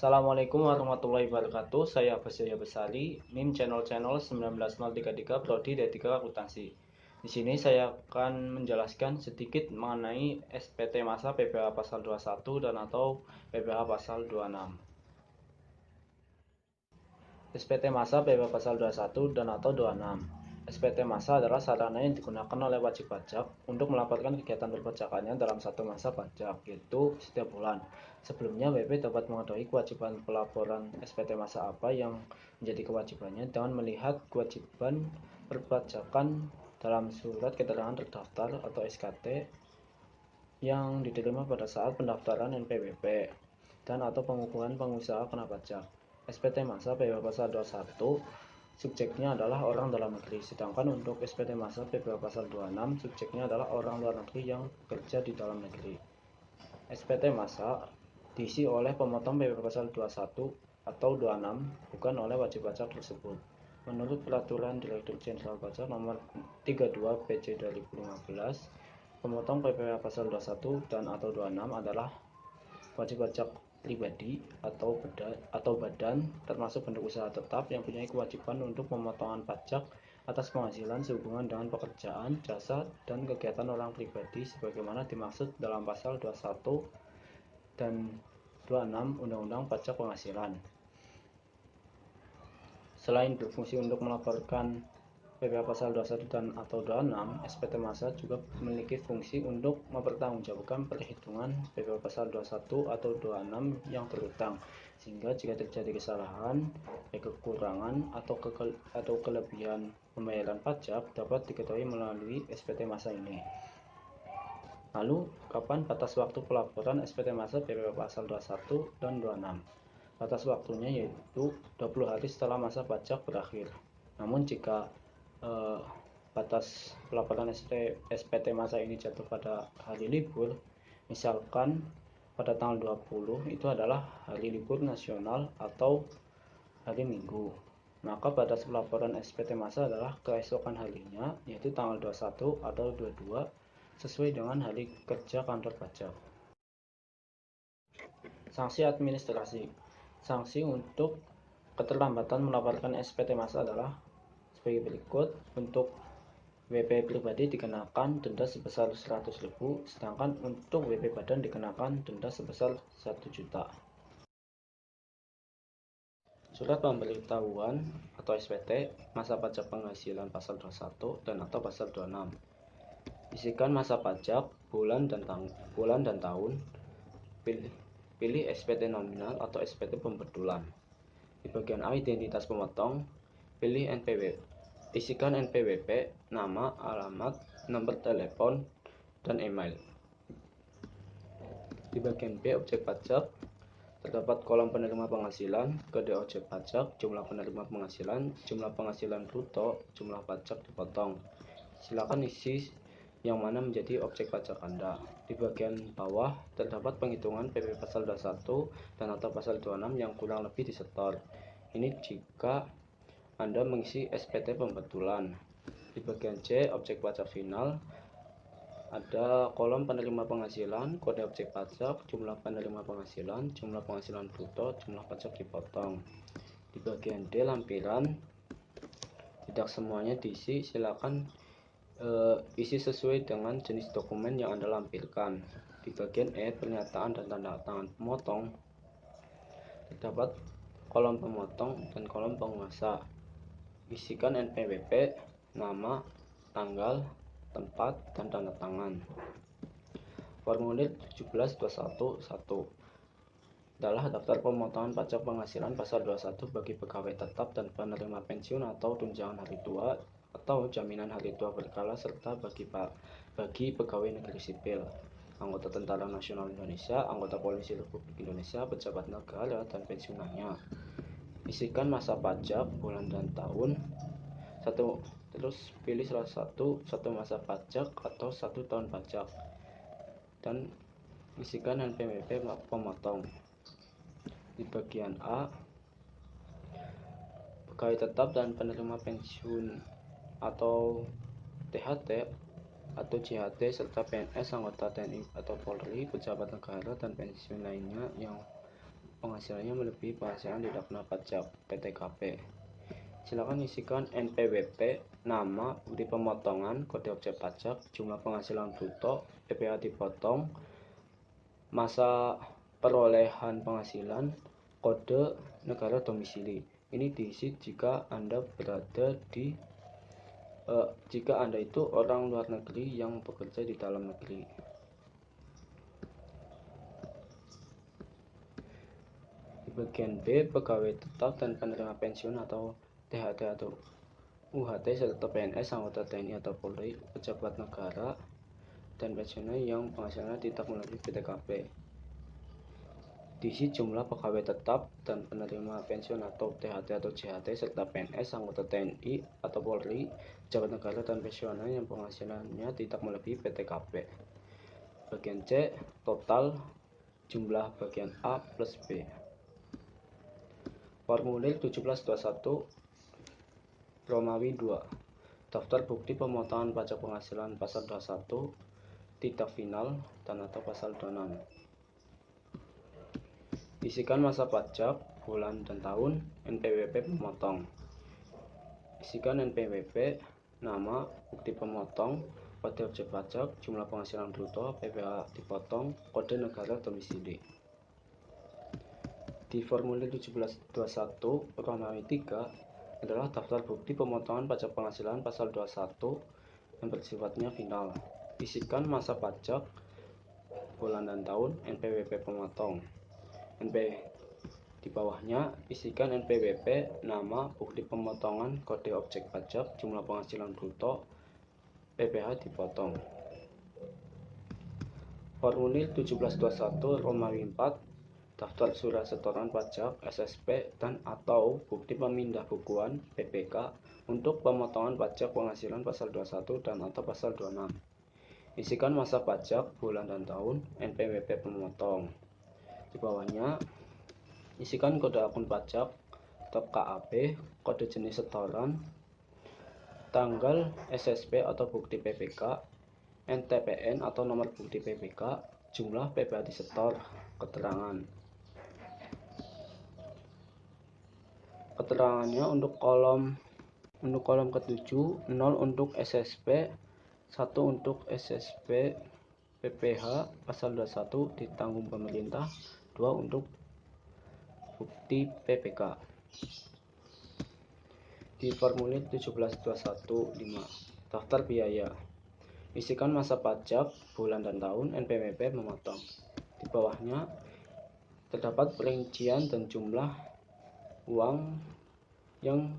Assalamualaikum warahmatullahi wabarakatuh. Saya Basya Besari, NIM channel 19033 Prodi D3 Akuntansi. Di sini saya akan menjelaskan sedikit mengenai SPT masa PPh pasal 21 dan atau PPh pasal 26. SPT masa PPh pasal 21 dan atau 26. SPT masa adalah sarana yang digunakan oleh wajib pajak untuk melaporkan kegiatan perpajakannya dalam satu masa pajak, yaitu setiap bulan. Sebelumnya, WP dapat mengetahui kewajiban pelaporan SPT masa apa yang menjadi kewajibannya dengan melihat kewajiban perpajakan dalam surat keterangan terdaftar atau SKT yang diterima pada saat pendaftaran NPWP dan atau pengukuhan pengusaha kena pajak. SPT masa PPh pasal 21 subjeknya adalah orang dalam negeri, sedangkan untuk SPT masa PPh pasal 26 subjeknya adalah orang luar negeri yang bekerja di dalam negeri. SPT masa diisi oleh pemotong PPh pasal 21 atau 26, bukan oleh wajib pajak tersebut. Menurut Peraturan Direktur Jenderal Pajak Nomor 32 PJ 2015, pemotong PPh pasal 21 dan atau 26 adalah wajib pajak pribadi atau badan termasuk bentuk usaha tetap yang punya kewajiban untuk pemotongan pajak atas penghasilan sehubungan dengan pekerjaan, jasa, dan kegiatan orang pribadi sebagaimana dimaksud dalam pasal 21 dan 26 Undang-Undang Pajak Penghasilan. Selain berfungsi untuk melaporkan PPh pasal 21 dan atau 26, SPT masa juga memiliki fungsi untuk mempertanggungjawabkan perhitungan PPh pasal 21 atau 26 yang berutang, sehingga jika terjadi kesalahan, kekurangan atau kelebihan pembayaran pajak dapat diketahui melalui SPT masa ini. Lalu, kapan batas waktu pelaporan SPT masa PPh pasal 21 dan 26? Batas waktunya yaitu 20 hari setelah masa pajak berakhir. Namun jika batas pelaporan SPT masa ini jatuh pada hari libur, misalkan pada tanggal 20 itu adalah hari libur nasional atau hari Minggu, maka batas pelaporan SPT masa adalah keesokan harinya, yaitu tanggal 21 atau 22 sesuai dengan hari kerja kantor pajak. Sanksi administrasi. Sanksi untuk keterlambatan melaporkan SPT masa adalah sebagai berikut. Untuk WP pribadi dikenakan denda sebesar 100.000, sedangkan untuk WP badan dikenakan denda sebesar 1 juta. Surat pemberitahuan atau SPT masa pajak penghasilan pasal 21 dan atau pasal 26. Isikan masa pajak, bulan dan tahun. Pilih SPT nominal atau SPT pembetulan. Di bagian A, identitas pemotong, pilih NPWP. Isikan NPWP, nama, alamat, nomor telepon, dan email. Di bagian B, objek pajak, terdapat kolom penerima penghasilan, kode objek pajak, jumlah penerima penghasilan, jumlah penghasilan bruto, jumlah pajak dipotong. Silakan isi yang mana menjadi objek pajak Anda. Di bagian bawah terdapat penghitungan PPh pasal 21 dan atau pasal 26 yang kurang lebih disetor. Ini jika Anda mengisi SPT pembetulan. Di bagian C, objek pajak final, ada kolom penerima penghasilan, kode objek pajak, jumlah penerima penghasilan, jumlah penghasilan bruto, jumlah pajak dipotong. Di bagian D, lampiran, tidak semuanya diisi, silakan isi sesuai dengan jenis dokumen yang Anda lampirkan. Di bagian E, pernyataan dan tanda tangan pemotong, terdapat kolom pemotong dan kolom penguasa. Isikan NPWP, nama, tanggal, tempat, dan tanda tangan. Formulir 17211 adalah daftar pemotongan pajak penghasilan pasal 21 bagi pegawai tetap dan penerima pensiun atau tunjangan hari tua atau jaminan hari tua berkala serta bagi pegawai negeri sipil, anggota Tentara Nasional Indonesia, anggota Polisi Republik Indonesia, pejabat negara, dan pensiunannya. Isikan masa pajak, bulan dan tahun. Terus pilih salah satu masa pajak atau 1 tahun pajak dan isikan NPWP pemotong. Di bagian A, pegawai tetap dan penerima pensiun atau THT atau JHT serta PNS, anggota TNI atau Polri, pejabat negara, dan pensiun lainnya yang penghasilannya melebihi penghasilan tidak kena pajak (PTKP). Silakan isikan NPWP, nama, bukti pemotongan, kode objek pajak, jumlah penghasilan bruto, PPh dipotong, masa perolehan penghasilan, kode negara domisili. Ini diisi jika Anda itu orang luar negeri yang bekerja di dalam negeri. Di bagian B, pegawai tetap dan penerima pensiun atau THT atau UHT serta PNS, anggota TNI atau Polri, pejabat negara, dan pensiuner yang penghasilannya tidak melebihi PTKP. Diisi jumlah pegawai tetap dan penerima pensiun atau THT atau JHT serta PNS, anggota TNI atau Polri, pejabat negara, dan pensiuner yang penghasilannya tidak melebihi PTKP. Bagian C, total jumlah bagian A plus B. Formulir 1721 Romawi 2. Daftar bukti pemotongan pajak penghasilan pasal 21 tidak final dan atau pasal 26. Isikan masa pajak, bulan dan tahun, NPWP pemotong. Isikan NPWP, nama, bukti pemotong, kode objek pajak, jumlah penghasilan bruto, PPh dipotong, kode negara domisili. Di formulir 1721 Romawi 3 adalah daftar bukti pemotongan pajak penghasilan pasal 21 yang bersifatnya final. Isikan masa pajak, bulan dan tahun, NPWP pemotong. Di bawahnya isikan NPWP, nama, bukti pemotongan, kode objek pajak, jumlah penghasilan bruto, PPh dipotong. Formulir 1721 Romawi 4 daftar surat setoran pajak, SSP, dan atau bukti pemindah bukuan, PPK, untuk pemotongan pajak penghasilan pasal 21 dan atau pasal 26. Isikan masa pajak, bulan dan tahun, NPWP pemotong. Di bawahnya isikan kode akun pajak atau KAP, kode jenis setoran, tanggal SSP atau bukti PPK, NTPN atau nomor bukti PPK, jumlah PPh disetor, keterangannya untuk kolom ke-7, 0 untuk SSP, 1 untuk SSP PPh pasal 21 ditanggung pemerintah, 2 untuk bukti PPK. Di formulir 1721-5 daftar biaya, isikan masa pajak, bulan dan tahun, NPWP memotong. Di bawahnya terdapat perincian dan jumlah uang yang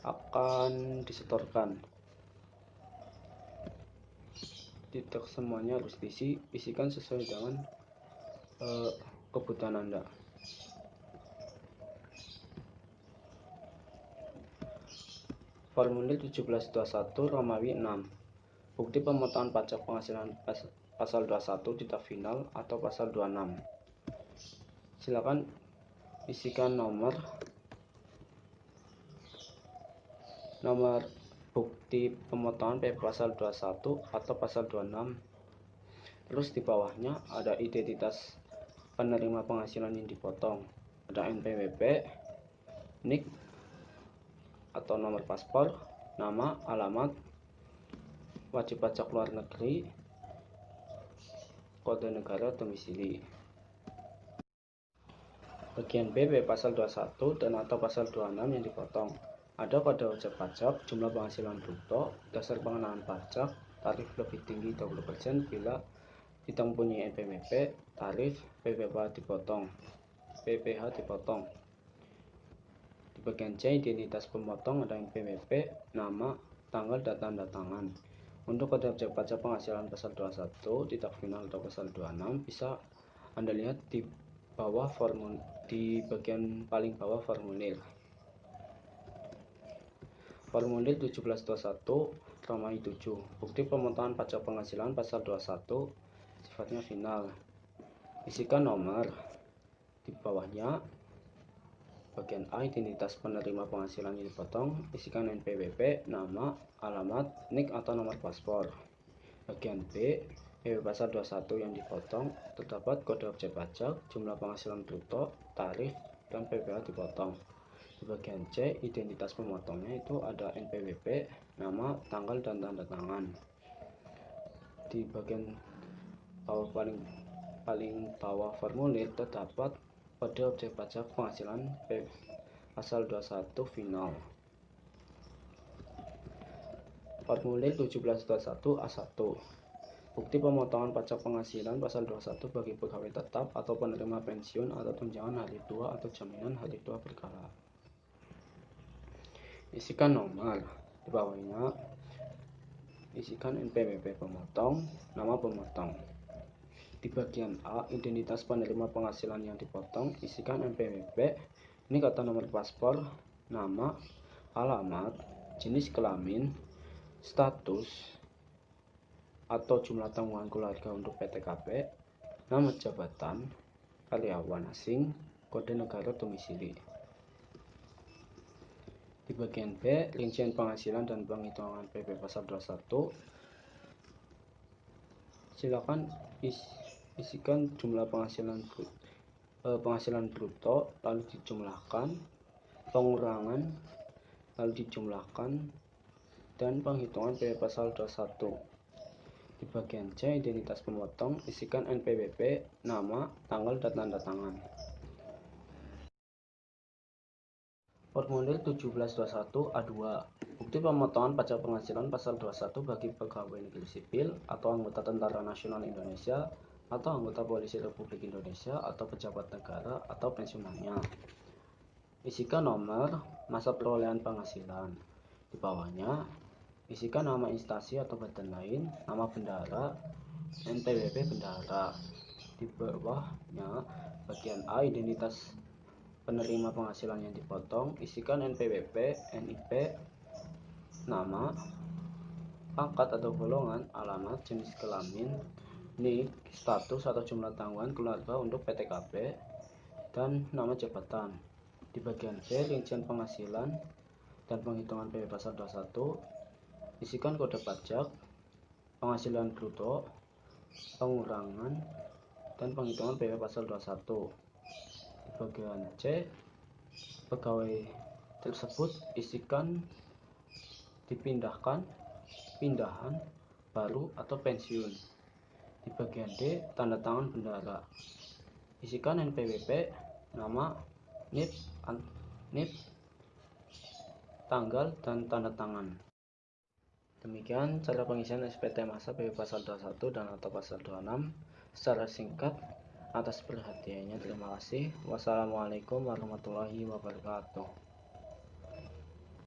akan disetorkan. Tidak semuanya harus diisi, isikan sesuai dengan kebutuhan Anda. Formulir 1721 Romawi 6 bukti pemotongan pajak penghasilan pasal 21 tidak final atau pasal 26. Silakan isikan nomor bukti pemotongan PP pasal 21 atau pasal 26. Terus di bawahnya ada identitas penerima penghasilan yang dipotong, ada NPWP, NIK atau nomor paspor, nama, alamat, wajib pajak luar negeri, kode negara domisili. Bagian B, pasal 21 dan atau pasal 26 yang dipotong. Ada kode wajib pajak, jumlah penghasilan bruto, dasar pengenaan pajak, tarif lebih tinggi 20% bila tidak mempunyai NPWP, tarif, PPh dipotong. Di bagian C, identitas pemotong ada NPWP, nama, tanggal, dan tanda tangan. Untuk kode objek pajak penghasilan pasal 21 tidak final atau pasal 26 bisa Anda lihat di bagian paling bawah formulir. Formulir 1721 Romawi 7 bukti pemotongan pajak penghasilan pasal 21 sifatnya final. Isikan nomor. Di bawahnya bagian A, identitas penerima penghasilan yang dipotong, isikan NPWP, nama, alamat, NIK atau nomor paspor. Bagian B, PW Pasal 21 yang dipotong, terdapat kode objek pajak, jumlah penghasilan bruto, tarif, dan PPh dipotong. Di bagian C, identitas pemotongnya itu ada NPWP, nama, tanggal, dan tanda tangan. Di bagian bawah paling bawah formulir terdapat kode objek pajak penghasilan pasal 21 final. Formulir 1721 A1. Bukti pemotongan pajak penghasilan pasal 21 bagi pegawai tetap atau penerima pensiun atau tunjangan hari tua atau jaminan hari tua berkala. Isikan nomor. Di bawahnya isikan NPWP pemotong, nama pemotong. Di bagian A, identitas penerima penghasilan yang dipotong, isikan NPWP. Ini kata nomor paspor, nama, alamat, jenis kelamin, status atau jumlah tanggungan keluarga untuk PTKP, nama jabatan, karyawan asing, kode negara domisili. Di bagian B, rincian penghasilan dan penghitungan PP pasal 21. Silakan isikan jumlah penghasilan bruto lalu dijumlahkan, pengurangan lalu dijumlahkan, dan penghitungan PP pasal 21. Di bagian C, identitas pemotong, isikan NPWP, nama, tanggal, dan tanda tangan. Formulir 1721 A2. Bukti pemotongan pajak penghasilan pasal 21 bagi pegawai negeri sipil atau anggota Tentara Nasional Indonesia atau anggota Polisi Republik Indonesia atau pejabat negara atau pensiunannya. Isikan nomor, masa perolehan penghasilan. Di bawahnya isikan nama instansi atau badan lain, nama bendahara, NPWP bendahara. Di bawahnya bagian A, identitas penerima penghasilan yang dipotong, isikan NPWP, NIP, nama, pangkat atau golongan, alamat, jenis kelamin, NIK, status atau jumlah tanggungan keluarga untuk PTKP, dan nama jabatan. Di bagian B, rincian penghasilan dan penghitungan PP pasal 21, isikan kode pajak, penghasilan bruto, pengurangan, dan penghitungan PP pasal 21. Di bagian C, pegawai tersebut isikan dipindahkan, pindahan, baru, atau pensiun. Di bagian D, tanda tangan bendahara. Isikan NPWP, nama, NIP, tanggal, dan tanda tangan. Demikian cara pengisian SPT masa PP pasal 21 dan atau pasal 26 secara singkat. Atas perhatiannya terima kasih. Wassalamualaikum warahmatullahi wabarakatuh.